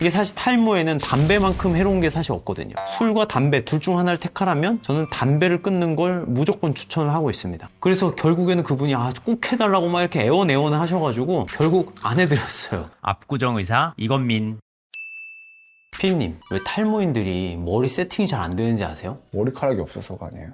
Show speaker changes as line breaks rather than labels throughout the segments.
이게 사실 탈모에는 담배만큼 해로운 게 사실 없거든요. 술과 담배 둘 중 하나를 택하라면 저는 담배를 끊는 걸 무조건 추천을 하고 있습니다. 그래서 결국에는 그분이 꼭 해달라고 막 이렇게 애원애원을 하셔가지고 결국 안 해드렸어요.
압구정 의사 이건민.
피디님, 왜 탈모인들이 머리 세팅이 잘 안 되는지 아세요?
머리카락이 없어서가 아니에요.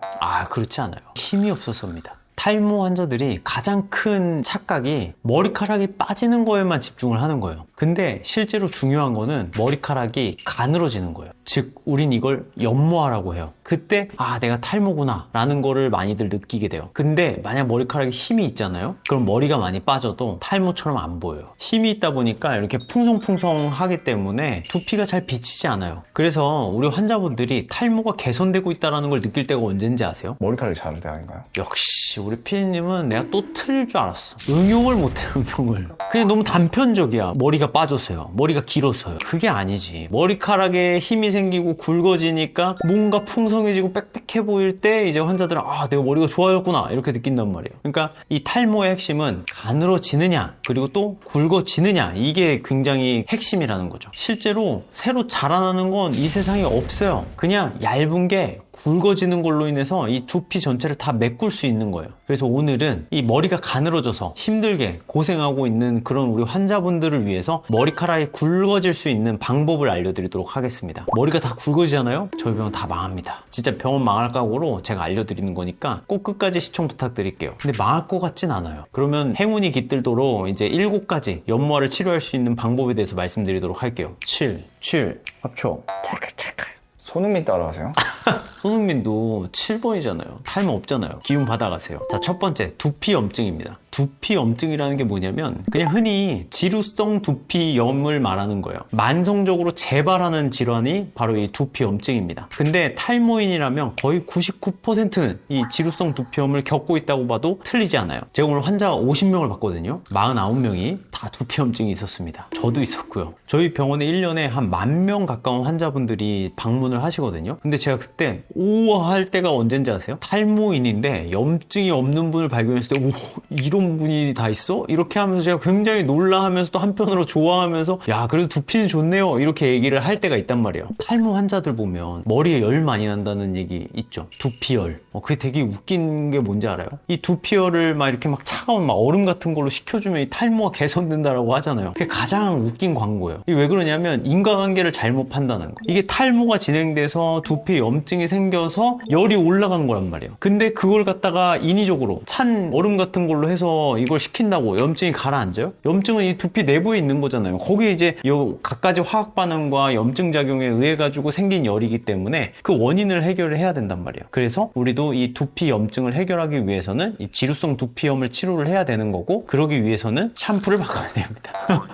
그렇지 않아요. 힘이 없어서입니다. 탈모 환자들이 가장 큰 착각이 머리카락이 빠지는 거에만 집중을 하는 거예요. 근데 실제로 중요한 거는 머리카락이 가늘어지는 거예요. 즉 우린 이걸 연모하라고 해요. 그때 내가 탈모구나 라는 거를 많이들 느끼게 돼요. 근데 만약 머리카락에 힘이 있잖아요. 그럼 머리가 많이 빠져도 탈모처럼 안 보여요. 힘이 있다 보니까 이렇게 풍성풍성하기 때문에 두피가 잘 비치지 않아요. 그래서 우리 환자분들이 탈모가 개선되고 있다는 걸 느낄 때가 언제인지 아세요?
머리카락이 자랄 때 아닌가요?
역시 우리 피디님은 내가 또 틀릴 줄 알았어. 응용을 못해. 응용을 그냥 너무 단편적이야. 머리가 빠져서요, 머리가 길어서요. 그게 아니지. 머리카락에 힘이 생기고 굵어지니까 뭔가 풍성해지고 빽빽해 보일 때 이제 환자들은 내가 머리가 좋아졌구나 이렇게 느낀단 말이에요. 그러니까 이 탈모의 핵심은 가늘어지느냐 그리고 또 굵어지느냐, 이게 굉장히 핵심이라는 거죠. 실제로 새로 자라나는 건 이 세상에 없어요. 그냥 얇은 게 굵어지는 걸로 인해서 이 두피 전체를 다 메꿀 수 있는 거예요. 그래서 오늘은 이 머리가 가늘어져서 힘들게 고생하고 있는 그런 우리 환자분들을 위해서 머리카락이 굵어질 수 있는 방법을 알려드리도록 하겠습니다. 머리가 다 굵어지잖아요? 저희 병원 다 망합니다. 진짜 병원 망할 각오로 제가 알려드리는 거니까 꼭 끝까지 시청 부탁드릴게요. 근데 망할 것 같진 않아요. 그러면 행운이 깃들도록 이제 7가지 연모를 치료할 수 있는 방법에 대해서 말씀드리도록 할게요. 7 합초 찰칵찰칵.
손흥민 따라하세요?
손흥민도 7번이잖아요. 탈모 없잖아요. 기운 받아가세요. 자, 첫 번째, 두피염증입니다. 두피염증이라는 게 뭐냐면 그냥 흔히 지루성 두피염을 말하는 거예요. 만성적으로 재발하는 질환이 바로 이 두피염증입니다. 근데 탈모인이라면 거의 99%는 이 지루성 두피염을 겪고 있다고 봐도 틀리지 않아요. 제가 오늘 환자 50명을 봤거든요. 49명이 다 두피염증이 있었습니다. 저도 있었고요. 저희 병원에 1년에 한 10,000명 가까운 환자분들이 방문을 하시거든요. 근데 제가 그때 우와 할 때가 언젠지 아세요? 탈모인인데 염증이 없는 분을 발견했을 때 이런 분이 다 있어? 이렇게 하면서 제가 굉장히 놀라하면서 또 한편으로 좋아하면서 그래도 두피는 좋네요 이렇게 얘기를 할 때가 있단 말이에요. 탈모 환자들 보면 머리에 열 많이 난다는 얘기 있죠. 두피열. 그게 되게 웃긴 게 뭔지 알아요? 이 두피열을 막 이렇게 막 차가운 막 얼음 같은 걸로 식혀주면 이 탈모가 개선된다라고 하잖아요. 그게 가장 웃긴 광고예요. 이게 왜 그러냐면 인과관계를 잘못 판단한 거. 이게 탈모가 진행돼서 두피에 염증이 생겨서 열이 올라간 거란 말이에요. 근데 그걸 갖다가 인위적으로 찬 얼음 같은 걸로 해서 이걸 시킨다고 염증이 가라앉아요? 염증은 이 두피 내부에 있는 거잖아요. 거기에 이제 갖가지 화학 반응과 염증 작용에 의해 가지고 생긴 열이기 때문에 그 원인을 해결을 해야 된단 말이에요. 그래서 우리도 이 두피 염증을 해결하기 위해서는 이 지루성 두피염을 치료를 해야 되는 거고, 그러기 위해서는 샴푸를 바꿔야 됩니다.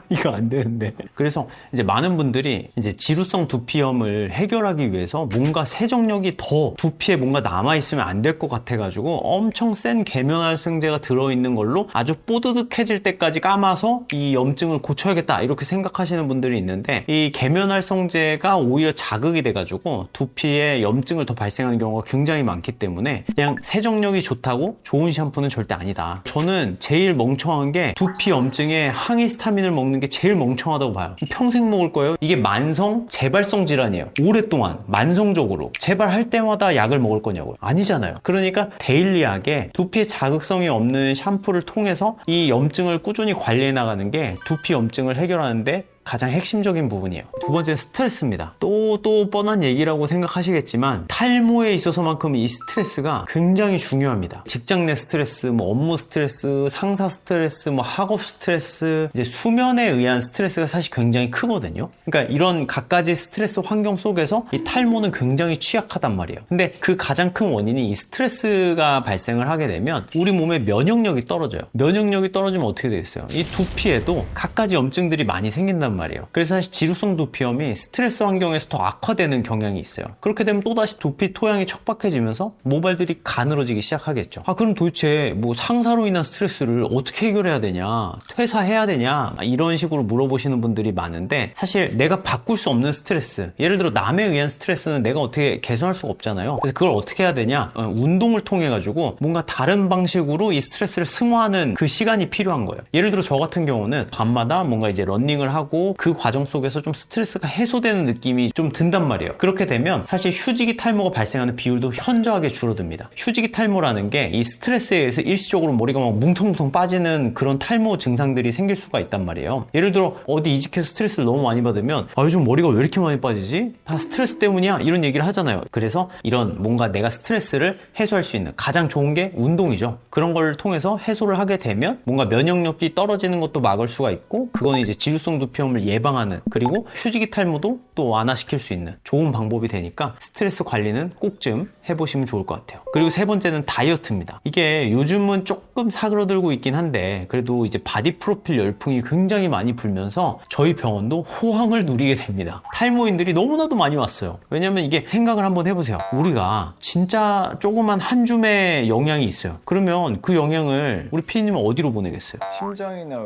이거 안 되는데. 그래서 이제 많은 분들이 이제 지루성 두피염을 해결하기 위해서 뭔가 세정력이 더 두피에 뭔가 남아있으면 안 될 것 같아가지고 엄청 센 계면활성제가 들어있는 걸로 아주 뽀드득해질 때까지 감아서 이 염증을 고쳐야겠다 이렇게 생각하시는 분들이 있는데, 이 계면활성제가 오히려 자극이 돼가지고 두피에 염증을 더 발생하는 경우가 굉장히 많기 때문에 그냥 세정력이 좋다고 좋은 샴푸는 절대 아니다. 저는 제일 멍청한 게 두피 염증에 항히스타민을 먹는 게 제일 멍청하다고 봐요. 평생 먹을 거예요? 이게 만성 재발성 질환이에요. 오랫동안 만성적으로 재발할 때마다 약을 먹을 거냐고요? 아니잖아요. 그러니까 데일리하게 두피에 자극성이 없는 샴푸를 통해서 이 염증을 꾸준히 관리해 나가는 게 두피 염증을 해결하는데 가장 핵심적인 부분이에요. 두 번째, 스트레스입니다. 또 뻔한 얘기라고 생각하시겠지만 탈모에 있어서만큼 이 스트레스가 굉장히 중요합니다. 직장 내 스트레스, 업무 스트레스, 상사 스트레스, 학업 스트레스, 이제 수면에 의한 스트레스가 사실 굉장히 크거든요. 그러니까 이런 갖가지 스트레스 환경 속에서 이 탈모는 굉장히 취약하단 말이에요. 근데 그 가장 큰 원인이 이 스트레스가 발생을 하게 되면 우리 몸의 면역력이 떨어져요. 면역력이 떨어지면 어떻게 되겠어요? 이 두피에도 갖가지 염증들이 많이 생긴단 말이에요. 그래서 사실 지루성 두피염이 스트레스 환경에서 더 악화되는 경향이 있어요. 그렇게 되면 또다시 두피 토양이 척박해지면서 모발들이 가늘어지기 시작하겠죠. 그럼 도대체 상사로 인한 스트레스를 어떻게 해결해야 되냐, 퇴사해야 되냐, 이런 식으로 물어보시는 분들이 많은데, 사실 내가 바꿀 수 없는 스트레스, 예를 들어 남에 의한 스트레스는 내가 어떻게 개선할 수가 없잖아요. 그래서 그걸 어떻게 해야 되냐, 운동을 통해 가지고 뭔가 다른 방식으로 이 스트레스를 승화하는 그 시간이 필요한 거예요. 예를 들어 저 같은 경우는 밤마다 뭔가 이제 러닝을 하고 하고 그 과정 속에서 좀 스트레스가 해소되는 느낌이 좀 든단 말이에요. 그렇게 되면 사실 휴지기 탈모가 발생하는 비율도 현저하게 줄어듭니다. 휴지기 탈모라는 게 이 스트레스에 의해서 일시적으로 머리가 막 뭉텅뭉텅 빠지는 그런 탈모 증상들이 생길 수가 있단 말이에요. 예를 들어 어디 이직해서 스트레스를 너무 많이 받으면 요즘 머리가 왜 이렇게 많이 빠지지? 다 스트레스 때문이야? 이런 얘기를 하잖아요. 그래서 이런 뭔가 내가 스트레스를 해소할 수 있는 가장 좋은 게 운동이죠. 그런 걸 통해서 해소를 하게 되면 뭔가 면역력이 떨어지는 것도 막을 수가 있고, 그건 이제 지루성 두피염을 예방하는, 그리고 휴지기 탈모도 또 완화시킬 수 있는 좋은 방법이 되니까 스트레스 관리는 꼭 좀 해보시면 좋을 것 같아요. 그리고 세 번째는 다이어트입니다. 이게 요즘은 조금 사그러들고 있긴 한데 그래도 이제 바디 프로필 열풍이 굉장히 많이 불면서 저희 병원도 호황을 누리게 됩니다. 탈모인들이 너무나도 많이 왔어요. 왜냐면 이게 생각을 한번 해보세요. 우리가 진짜 조그만 한 줌의 영양이 있어요. 그러면 그 영양을 우리 피디님은 어디로 보내겠어요?
심장이나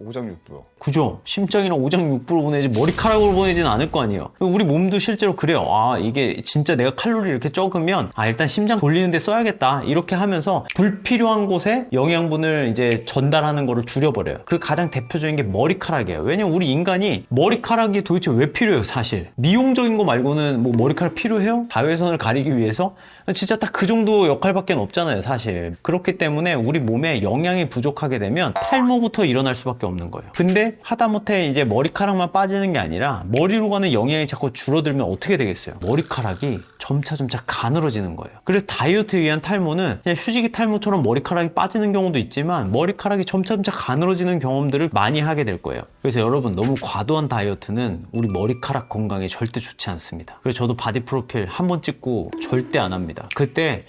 오장육부요.
그죠? 심장이나 오장육부로 보내지 머리카락으로 보내지는 않을 거 아니에요. 우리 몸도 실제로 그래요. 이게 진짜 내가 칼로리 이렇게 적으면 일단 심장 돌리는데 써야겠다 이렇게 하면서 불필요한 곳에 영양분을 이제 전달하는 거를 줄여버려요. 그 가장 대표적인 게 머리카락이에요. 왜냐면 우리 인간이 머리카락이 도대체 왜 필요해요? 사실 미용적인 거 말고는 뭐 머리카락 필요해요? 자외선을 가리기 위해서? 진짜 딱 그 정도 역할밖에 없잖아요, 사실. 그렇기 때문에 우리 몸에 영양이 부족하게 되면 탈모부터 일어날 수밖에 없는 거예요. 근데 하다못해 이제 머리카락만 빠지는 게 아니라 머리로 가는 영양이 자꾸 줄어들면 어떻게 되겠어요? 머리카락이 점차 가늘어지는 거예요. 그래서 다이어트에 의한 탈모는 그냥 휴지기 탈모처럼 머리카락이 빠지는 경우도 있지만 머리카락이 점차 가늘어지는 경험들을 많이 하게 될 거예요. 그래서 여러분, 너무 과도한 다이어트는 우리 머리카락 건강에 절대 좋지 않습니다. 그래서 저도 바디 프로필 한 번 찍고 절대 안 합니다. 그때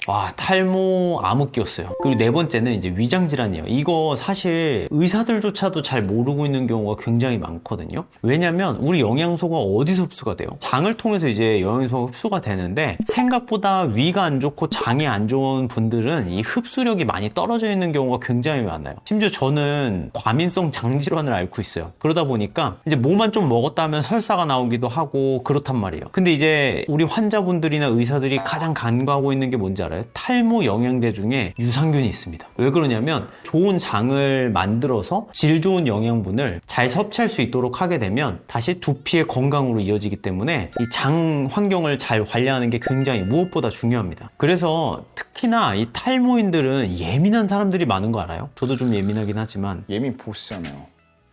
탈모 암흑기였어요. 그리고 네 번째는 이제 위장 질환이에요. 이거 사실 의사들조차도 잘 모르고 있는 경우가 굉장히 많거든요. 왜냐면 우리 영양소가 어디서 흡수가 돼요? 장을 통해서 이제 영양소가 흡수가 되는데 생각보다 위가 안 좋고 장이 안 좋은 분들은 이 흡수력이 많이 떨어져 있는 경우가 굉장히 많아요. 심지어 저는 과민성 장질환을 앓고 있어요. 그러다 보니까 이제 뭐만 좀 먹었다 하면 설사가 나오기도 하고 그렇단 말이에요. 근데 이제 우리 환자분들이나 의사들이 가장 간과하고 있는 게 뭔지 알아요? 탈모 영양제 중에 유산균이 있습니다. 왜 그러냐면 좋은 장을 만들어서 질 좋은 영양분을 잘 섭취할 수 있도록 하게 되면 다시 두피의 건강으로 이어지기 때문에 이 장 환경을 잘 관리하는 게 굉장히 무엇보다 중요합니다. 그래서 특히나 이 탈모인들은 예민한 사람들이 많은 거 알아요? 저도 좀 예민하긴 하지만
예민 보시잖아요.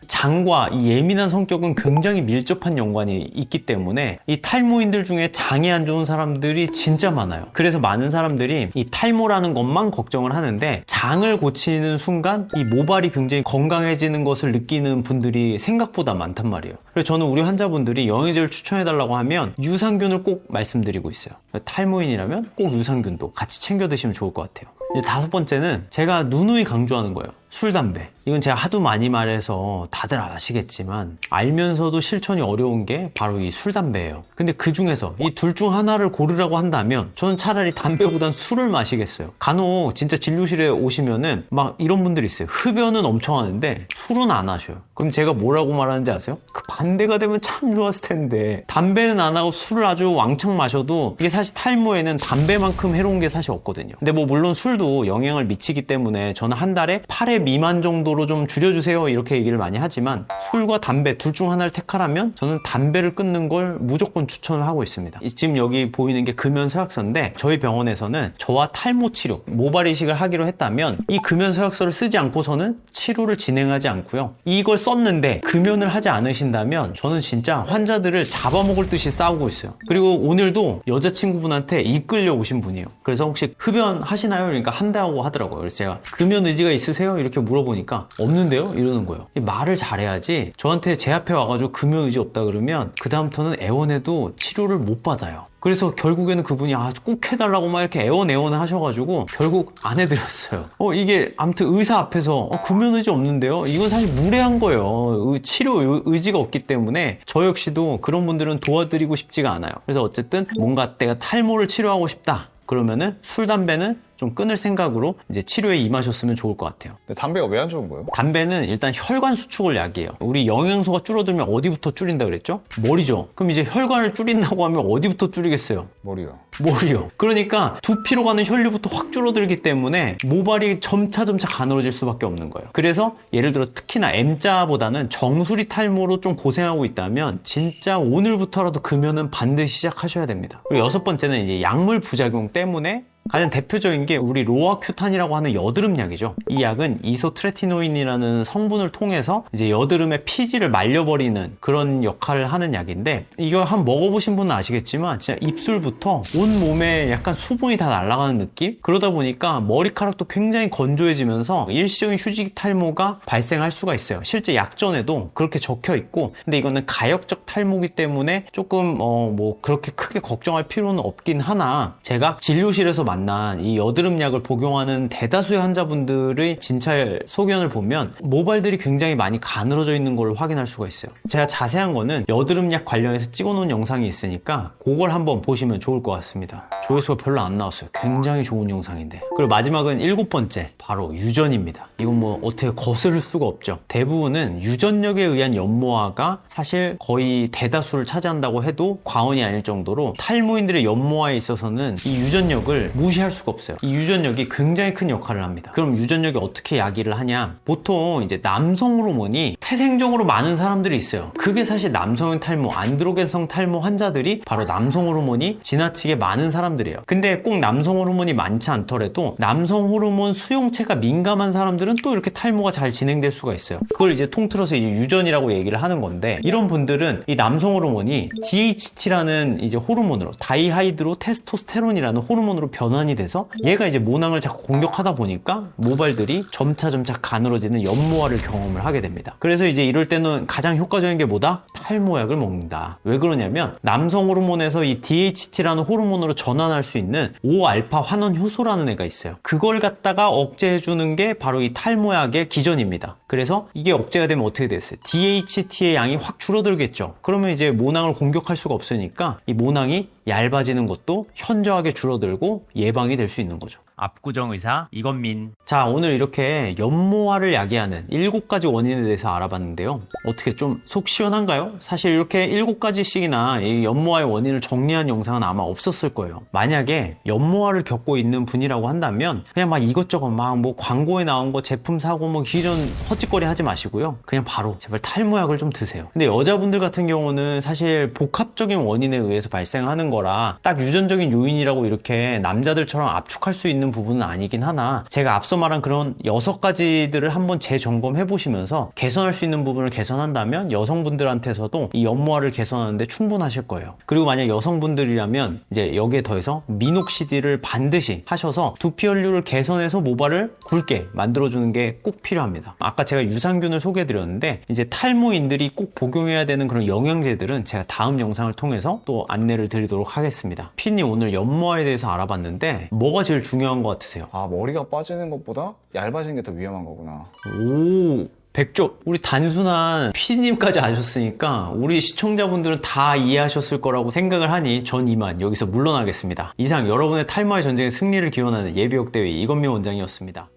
장과 이 예민한 성격은 굉장히 밀접한 연관이 있기 때문에 이 탈모인들 중에 장이 안 좋은 사람들이 진짜 많아요. 그래서 많은 사람들이 이 탈모라는 것만 걱정을 하는데 장을 고치는 순간 이 모발이 굉장히 건강해지는 것을 느끼는 분들이 생각보다 많단 말이에요. 그래서 저는 우리 환자분들이 영양제를 추천해달라고 하면 유산균을 꼭 말씀드리고 있어요. 탈모인이라면 꼭 유산균도 같이 챙겨 드시면 좋을 것 같아요. 이제 다섯 번째는 제가 누누이 강조하는 거예요. 술, 담배. 이건 제가 하도 많이 말해서 다들 아시겠지만 알면서도 실천이 어려운 게 바로 이 술, 담배예요. 근데 그 중에서 이 둘 중 하나를 고르라고 한다면 저는 차라리 담배보단 술을 마시겠어요. 간혹 진짜 진료실에 오시면은 막 이런 분들이 있어요. 흡연은 엄청 하는데 술은 안 하셔요. 그럼 제가 뭐라고 말하는지 아세요? 그 반대가 되면 참 좋았을 텐데 담배는 안 하고 술을 아주 왕창 마셔도 이게 사실 탈모에는 담배만큼 해로운 게 사실 없거든요. 근데 뭐 물론 술도 영향을 미치기 때문에 저는 한 달에 8회 미만 정도로 좀 줄여주세요 이렇게 얘기를 많이 하지만 술과 담배 둘 중 하나를 택하라면 저는 담배를 끊는 걸 무조건 추천을 하고 있습니다. 지금 여기 보이는 게 금연서약서인데 저희 병원에서는 저와 탈모 치료, 모발 이식을 하기로 했다면 이 금연서약서를 쓰지 않고서는 치료를 진행하지 않고요. 이걸 썼는데 금연을 하지 않으신다면 저는 진짜 환자들을 잡아먹을 듯이 싸우고 있어요. 그리고 오늘도 여자친구분한테 이끌려 오신 분이에요. 그래서 혹시 흡연 하시나요? 그러니까 한다고 하더라고요. 그래서 제가 금연 의지가 있으세요? 이렇게 물어보니까 없는데요? 이러는 거예요. 말을 잘해야지. 저한테 제 앞에 와가지고 금연 의지 없다 그러면 그 다음부터는 애원해도 치료를 못 받아요. 그래서 결국에는 그분이 꼭 해달라고 막 이렇게 애원을 하셔가지고 결국 안 해드렸어요. 이게 아무튼 의사 앞에서 금연 의지 없는데요? 이건 사실 무례한 거예요. 치료 의지가 없기 때문에 저 역시도 그런 분들은 도와드리고 싶지가 않아요. 그래서 어쨌든 뭔가 내가 탈모를 치료하고 싶다. 그러면은 술, 담배는 좀 끊을 생각으로 이제 치료에 임하셨으면 좋을 것 같아요.
근데 담배가 왜 안 좋은 거예요?
담배는 일단 혈관 수축을 약이에요. 우리 영양소가 줄어들면 어디부터 줄인다 그랬죠? 머리죠. 그럼 이제 혈관을 줄인다고 하면 어디부터 줄이겠어요?
머리요.
머리요. 그러니까 두피로 가는 혈류부터 확 줄어들기 때문에 모발이 점차 가늘어질 수밖에 없는 거예요. 그래서 예를 들어 특히나 M자보다는 정수리 탈모로 좀 고생하고 있다면 진짜 오늘부터라도 금연은 반드시 시작하셔야 됩니다. 그리고 여섯 번째는 이제 약물 부작용 때문에 가장 대표적인 게 우리 로아큐탄이라고 하는 여드름 약이죠. 이 약은 이소트레티노인이라는 성분을 통해서 이제 여드름의 피지를 말려버리는 그런 역할을 하는 약인데, 이거 한번 먹어보신 분은 아시겠지만 진짜 입술부터 온 몸에 약간 수분이 다 날아가는 느낌? 그러다 보니까 머리카락도 굉장히 건조해지면서 일시적인 휴지 탈모가 발생할 수가 있어요. 실제 약전에도 그렇게 적혀 있고, 근데 이거는 가역적 탈모기 때문에 조금 뭐 그렇게 크게 걱정할 필요는 없긴 하나, 제가 진료실에서 만난 이 여드름 약을 복용하는 대다수의 환자분들의 진찰 소견을 보면 모발들이 굉장히 많이 가늘어져 있는 걸 확인할 수가 있어요. 제가 자세한 거는 여드름 약 관련해서 찍어놓은 영상이 있으니까 그걸 한번 보시면 좋을 것 같습니다. 조회수가 별로 안 나왔어요. 굉장히 좋은 영상인데. 그리고 마지막은 일곱 번째, 바로 유전입니다. 이건 뭐 어떻게 거스를 수가 없죠. 대부분은 유전력에 의한 연모화가 사실 거의 대다수를 차지한다고 해도 과언이 아닐 정도로 탈모인들의 연모화에 있어서는 이 유전력을 무시할 수가 없어요. 이 유전력이 굉장히 큰 역할을 합니다. 그럼 유전력이 어떻게 야기를 하냐? 보통 이제 남성 호르몬이 태생적으로 많은 사람들이 있어요. 그게 사실 남성형 탈모, 안드로겐성 탈모 환자들이 바로 남성 호르몬이 지나치게 많은 사람들이에요. 근데 꼭 남성 호르몬이 많지 않더라도 남성 호르몬 수용체가 민감한 사람들은 또 이렇게 탈모가 잘 진행될 수가 있어요. 그걸 이제 통틀어서 이제 유전이라고 얘기를 하는 건데, 이런 분들은 이 남성 호르몬이 DHT라는 이제 호르몬으로, 다이하이드로 테스토스테론이라는 호르몬으로 변환이 돼서 얘가 이제 모낭을 자꾸 공격하다 보니까 모발들이 점차 가늘어지는 연모화를 경험을 하게 됩니다. 그래서 이제 이럴 때는 가장 효과적인 게 뭐다? 탈모약을 먹는다. 왜 그러냐면 남성 호르몬에서 이 DHT라는 호르몬으로 전환할 수 있는 5알파 환원 효소라는 애가 있어요. 그걸 갖다가 억제해주는 게 바로 이 탈모약의 기전입니다. 그래서 이게 억제가 되면 어떻게 됐어요? DHT의 양이 확 줄어들겠죠. 그러면 이제 모낭을 공격할 수가 없으니까 이 모낭이 얇아지는 것도 현저하게 줄어들고 예방이 될 수 있는 거죠.
압구정 의사 이건민.
자, 오늘 이렇게 연모화를 야기하는 7가지 원인에 대해서 알아봤는데요. 어떻게 좀 속 시원한가요? 사실 이렇게 7가지씩이나 이 연모화의 원인을 정리한 영상은 아마 없었을 거예요. 만약에 연모화를 겪고 있는 분이라고 한다면 그냥 막 이것저것 막 뭐 광고에 나온 거 제품 사고 뭐 이런 헛짓거리 하지 마시고요. 그냥 바로 제발 탈모약을 좀 드세요. 근데 여자분들 같은 경우는 사실 복합적인 원인에 의해서 발생하는 거라 딱 유전적인 요인이라고 이렇게 남자들처럼 압축할 수 있는 부분은 아니긴 하나, 제가 앞서 말한 그런 6가지들을 한번 재점검해 보시면서 개선할 수 있는 부분을 개선한다면 여성분들한테서도 이 연모화를 개선하는데 충분하실 거예요. 그리고 만약 여성분들이라면 이제 여기에 더해서 미녹시딜을 반드시 하셔서 두피 혈류를 개선해서 모발을 굵게 만들어주는 게 꼭 필요합니다. 아까 제가 유산균을 소개해 드렸는데 이제 탈모인들이 꼭 복용해야 되는 그런 영양제들은 제가 다음 영상을 통해서 또 안내를 드리도록 하겠습니다. 피디님, 오늘 연모화에 대해서 알아봤는데 뭐가 제일 중요한 것 같으세요?
아, 머리가 빠지는 것보다 얇아지는 게 더 위험한 거구나.
오, 100점. 우리 단순한 피디님까지 아셨으니까 우리 시청자분들은 다 이해하셨을 거라고 생각을 하니 전 이만 여기서 물러나겠습니다. 이상 여러분의 탈모의 전쟁의 승리를 기원하는 예비역대회 이건민 원장이었습니다.